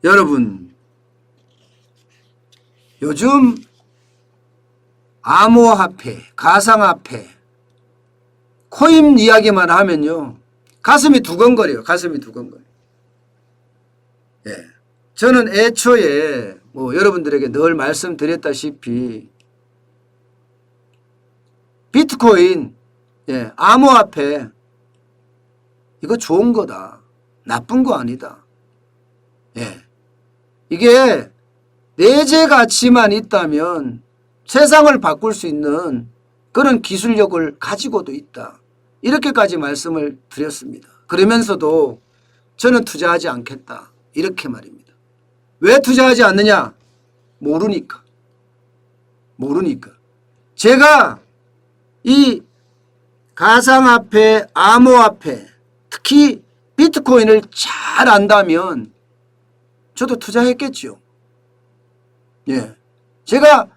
여러분, 요즘 암호화폐, 가상화폐, 코인 이야기만 하면요, 가슴이 두근거려요. 가슴이 두근거려요. 예. 저는 애초에 여러분들에게 늘 말씀드렸다시피 비트코인, 암호화폐, 이거 좋은 거다. 나쁜 거 아니다. 이게 내재 가치만 있다면 세상을 바꿀 수 있는 그런 기술력을 가지고도 있다. 이렇게까지 말씀을 드렸습니다. 그러면서도 저는 투자하지 않겠다. 이렇게 말입니다. 왜 투자하지 않느냐? 모르니까. 제가 이 가상화폐, 암호화폐, 특히 비트코인을 잘 안다면 저도 투자했겠죠. 제가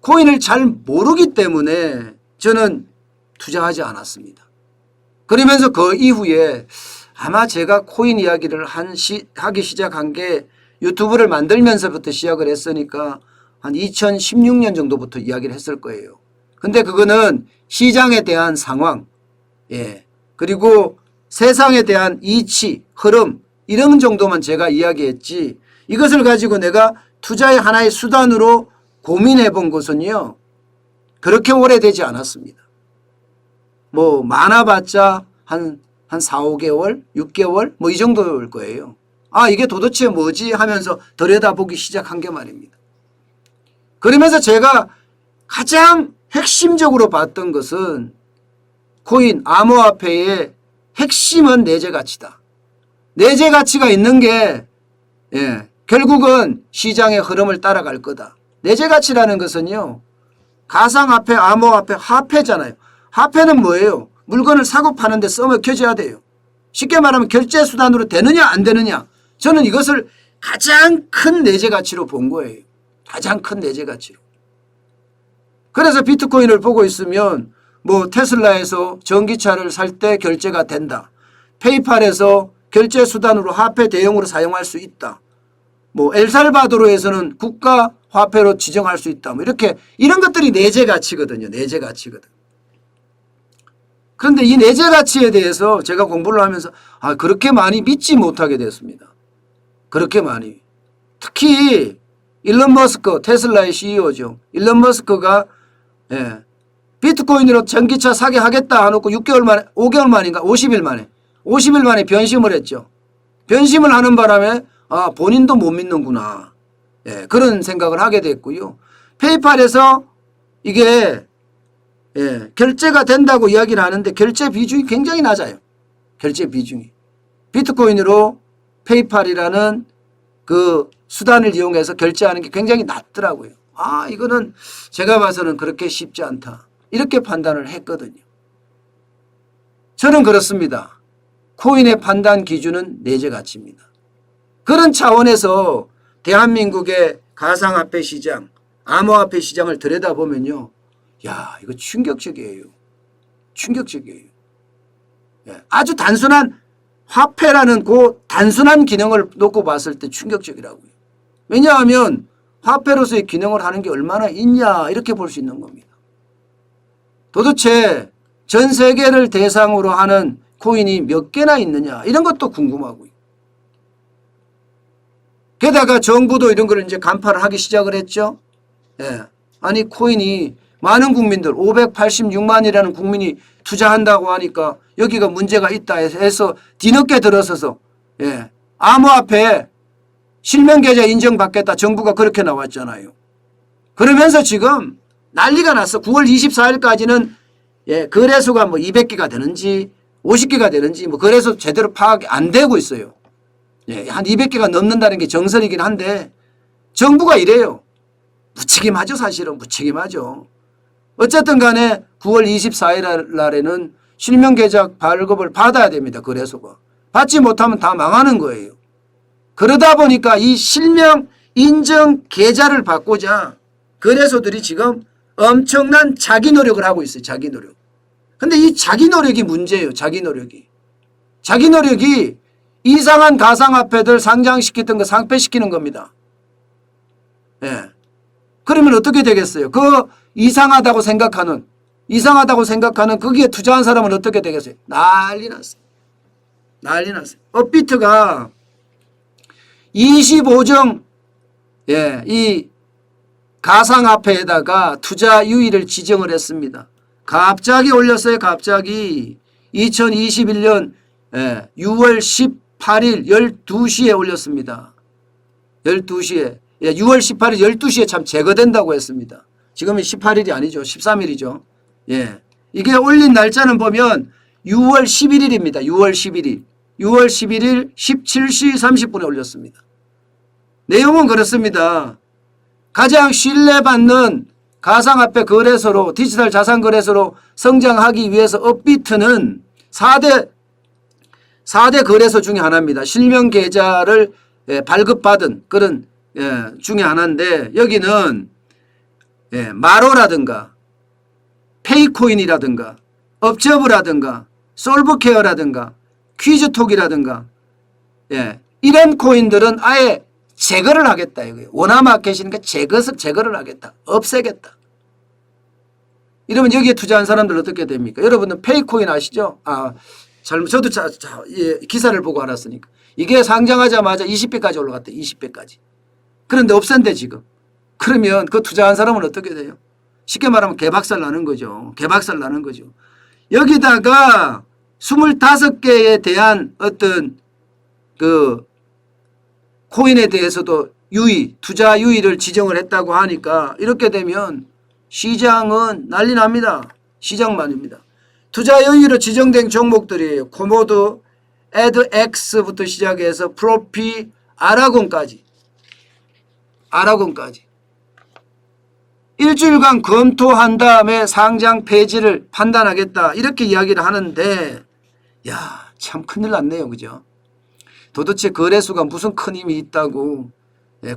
코인을 잘 모르기 때문에 저는 투자하지 않았습니다. 그러면서 그 이후에 아마 제가 코인 이야기를 하기 시작한 게 유튜브를 만들면서부터 시작을 했으니까 한 2016년 정도부터 이야기를 했을 거예요. 근데 그거는 시장에 대한 상황, 그리고 세상에 대한 이치, 흐름, 이런 정도만 제가 이야기했지, 이것을 가지고 내가 투자의 하나의 수단으로 고민해 본 것은요, 그렇게 오래되지 않았습니다. 많아봤자 한 4, 5개월, 6개월, 이 정도일 거예요. 이게 도대체 뭐지 하면서 들여다보기 시작한 게 말입니다. 그러면서 제가 가장 핵심적으로 봤던 것은 코인, 암호화폐의 핵심은 내재 가치다. 내재 가치가 있는 게 결국은 시장의 흐름을 따라갈 거다. 내재 가치라는 것은요, 가상화폐, 암호화폐, 화폐잖아요. 화폐는 뭐예요? 물건을 사고 파는데 써먹혀져야 돼요. 쉽게 말하면 결제 수단으로 되느냐 안 되느냐. 저는 이것을 가장 큰 내재 가치로 본 거예요. 가장 큰 내재 가치로. 그래서 비트코인을 보고 있으면 테슬라에서 전기차를 살 때 결제가 된다. 페이팔에서 결제 수단으로 화폐 대용으로 사용할 수 있다. 엘살바도르에서는 국가 화폐로 지정할 수 있다. 이런 것들이 내재 가치거든요. 내재 가치거든. 그런데 이 내재 가치에 대해서 제가 공부를 하면서 그렇게 많이 믿지 못하게 됐습니다. 그렇게 많이. 특히 일론 머스크, 테슬라의 CEO죠. 일론 머스크가 비트코인으로 전기차 사게 하겠다 하놓고 6개월 만에, 5개월 만인가 50일 만에 변심을 했죠. 변심을 하는 바람에 본인도 못 믿는구나. 그런 생각을 하게 됐고요. 페이팔에서 이게 결제가 된다고 이야기를 하는데 결제 비중이 굉장히 낮아요. 결제 비중이. 비트코인으로 페이팔이라는 그 수단을 이용해서 결제하는 게 굉장히 낮더라고요. 이거는 제가 봐서는 그렇게 쉽지 않다. 이렇게 판단을 했거든요. 저는 그렇습니다. 코인의 판단 기준은 내재 가치입니다. 그런 차원에서 대한민국의 가상화폐 시장, 암호화폐 시장을 들여다보면요. 이거 충격적이에요. 충격적이에요. 아주 단순한 화폐라는 그 단순한 기능을 놓고 봤을 때 충격적이라고요. 왜냐하면 화폐로서의 기능을 하는 게 얼마나 있냐 이렇게 볼 수 있는 겁니다. 도대체 전 세계를 대상으로 하는 코인이 몇 개나 있느냐 이런 것도 궁금하고요. 게다가 정부도 이런 걸 이제 간파를 하기 시작을 했죠. 아니 코인이 많은 국민들 586만이라는 국민이 투자한다고 하니까 여기가 문제가 있다 해서 뒤늦게 들어서서 암호화폐 실명계좌 인정받겠다 정부가 그렇게 나왔잖아요. 그러면서 지금 난리가 났어. 9월 24일까지는 거래소가 200개가 되는지 50개가 되는지 거래소 제대로 파악이 안 되고 있어요. 한 200개가 넘는다는 게 정설이긴 한데 정부가 이래요. 무책임하죠. 사실은 무책임하죠. 어쨌든 간에 9월 24일 날에는 실명계좌 발급을 받아야 됩니다. 거래소가. 받지 못하면 다 망하는 거예요. 그러다 보니까 이 실명 인정 계좌를 받고자 거래소들이 지금 엄청난 자기 노력을 하고 있어요. 자기 노력. 근데 이 자기 노력이 문제예요. 자기 노력이 이상한 가상화폐들 상장시켰던 거 상폐시키는 겁니다. 예. 그러면 어떻게 되겠어요? 그 이상하다고 생각하는 거기에 투자한 사람은 어떻게 되겠어요? 난리 났어요. 난리 났어요. 업비트가 25정 이 가상화폐에다가 투자 유의를 지정을 했습니다. 갑자기 올렸어요. 갑자기 2021년 6월 18일 12시에 올렸습니다. 12시에 6월 18일 12시에 참 제거된다고 했습니다. 지금은 18일이 아니죠. 13일이죠. 예. 이게 올린 날짜는 보면 6월 11일입니다. 6월 11일. 6월 11일 17시 30분에 올렸습니다. 내용은 그렇습니다. 가장 신뢰받는 가상화폐 거래소로 디지털 자산 거래소로 성장하기 위해서 업비트는 4대 거래소 중에 하나입니다. 실명 계좌를 발급받은 그런 중에 하나인데 여기는 마로라든가 페이코인이라든가 업저브라든가 솔브케어라든가 퀴즈톡이라든가 이런 코인들은 아예 제거를 하겠다 이거예요. 원화마켓이니까 제거를 하겠다. 없애겠다. 이러면 여기에 투자한 사람들 어떻게 됩니까? 여러분은 페이코인 아시죠? 저도 기사를 보고 알았으니까. 이게 상장하자마자 20배까지 올라갔다. 20배까지. 그런데 없앤대 지금. 그러면 그 투자한 사람은 어떻게 돼요? 쉽게 말하면 개박살 나는 거죠. 개박살 나는 거죠. 여기다가 25개에 대한 어떤 그 코인에 대해서도 투자 유의를 지정을 했다고 하니까 이렇게 되면 시장은 난리 납니다. 시장만입니다. 투자 유의로 지정된 종목들이에요. 코모드, 에드엑스부터 시작해서 프로피, 아라곤까지. 일주일간 검토한 다음에 상장 폐지를 판단하겠다. 이렇게 이야기를 하는데 참 큰일 났네요. 그죠? 도대체 거래소가 무슨 큰 힘이 있다고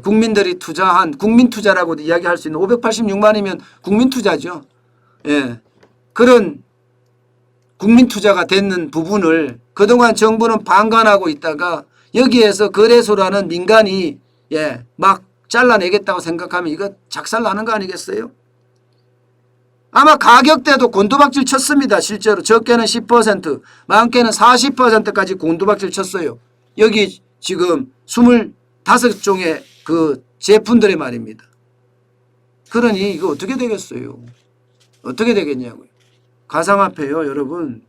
국민들이 투자한 국민투자라고도 이야기할 수 있는 586만이면 국민투자죠. 그런 국민투자가 되는 부분을 그동안 정부는 방관하고 있다가 여기에서 거래소라는 민간이 막 잘라내겠다고 생각하면 이거 작살나는 거 아니겠어요? 아마 가격대도 곤두박질 쳤습니다. 실제로 적게는 10% 많게는 40%까지 곤두박질 쳤어요. 여기 지금 25종의 그 제품들의 말입니다. 그러니 이거 어떻게 되겠어요? 어떻게 되겠냐고요. 가상화폐요 여러분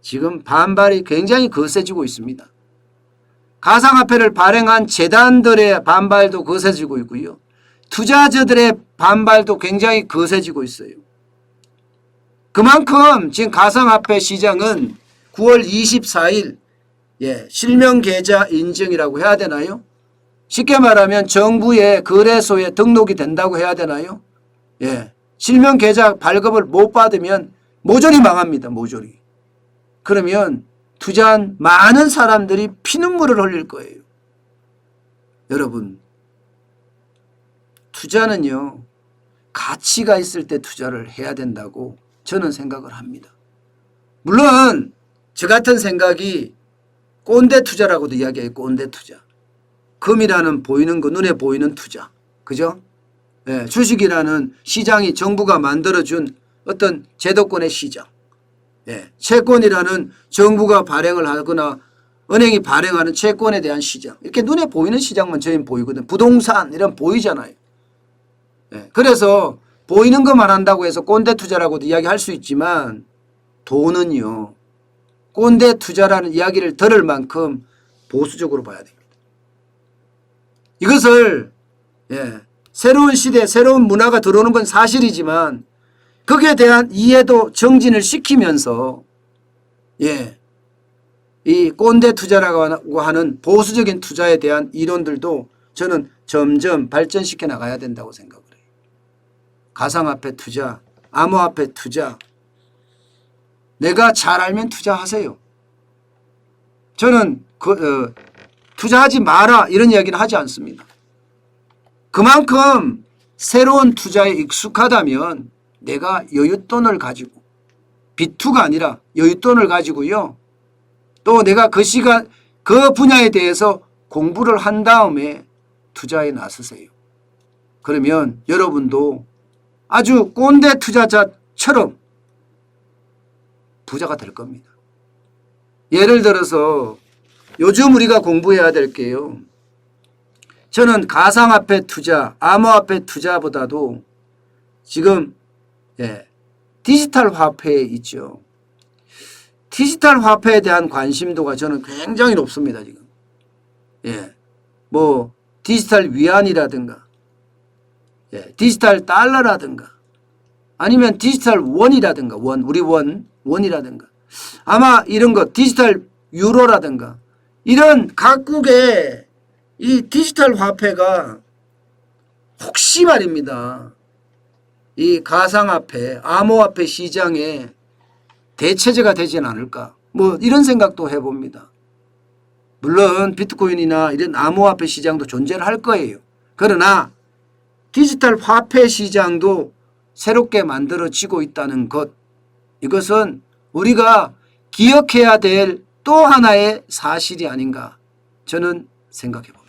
지금 반발이 굉장히 거세지고 있습니다. 가상화폐를 발행한 재단들의 반발도 거세지고 있고요. 투자자들의 반발도 굉장히 거세지고 있어요. 그만큼 지금 가상화폐 시장은 9월 24일 실명계좌 인증이라고 해야 되나요? 쉽게 말하면 정부의 거래소에 등록이 된다고 해야 되나요? 실명계좌 발급을 못 받으면 모조리 망합니다. 모조리. 그러면 투자한 많은 사람들이 피눈물을 흘릴 거예요. 여러분 투자는요 가치가 있을 때 투자를 해야 된다고 저는 생각을 합니다. 물론 저 같은 생각이 꼰대 투자라고도 이야기해요. 꼰대 투자. 금이라는 보이는 거 눈에 보이는 투자. 그죠? 주식이라는 시장이 정부가 만들어준 어떤 제도권의 시장. 채권이라는 정부가 발행을 하거나 은행이 발행하는 채권에 대한 시장. 이렇게 눈에 보이는 시장만 저희는 보이거든. 부동산 이런 보이잖아요. 그래서 보이는 것만 한다고 해서 꼰대 투자라고도 이야기할 수 있지만 돈은요. 꼰대 투자라는 이야기를 들을 만큼 보수적으로 봐야 됩니다. 이것을 새로운 시대 새로운 문화가 들어오는 건 사실이지만 거기에 대한 이해도 정진을 시키면서 이 꼰대 투자라고 하는 보수적인 투자에 대한 이론들도 저는 점점 발전시켜 나가야 된다고 생각을 해요. 가상화폐 투자, 암호화폐 투자 내가 잘 알면 투자하세요. 저는 투자하지 마라 이런 이야기는 하지 않습니다. 그만큼 새로운 투자에 익숙하다면 내가 여윳돈을 가지고 비투가 아니라 여윳돈을 가지고요. 또 내가 그 그 분야에 대해서 공부를 한 다음에 투자에 나서세요. 그러면 여러분도 아주 꼰대 투자자처럼 부자가 될 겁니다. 예를 들어서 요즘 우리가 공부해야 될 게요. 저는 가상화폐 투자, 암호화폐 투자보다도 지금 디지털 화폐에 있죠. 디지털 화폐에 대한 관심도가 저는 굉장히 높습니다. 지금. 뭐 디지털 위안이라든가 디지털 달러라든가 아니면 디지털 원이라든가 우리 원이라든가 아마 이런 것 디지털 유로라든가 이런 각국의 이 디지털 화폐가 혹시 말입니다. 이 가상화폐, 암호화폐 시장에 대체제가 되진 않을까. 뭐 이런 생각도 해봅니다. 물론 비트코인이나 이런 암호화폐 시장도 존재를 할 거예요. 그러나 디지털 화폐 시장도 새롭게 만들어지고 있다는 것. 이것은 우리가 기억해야 될 또 하나의 사실이 아닌가 저는 생각해 봅니다.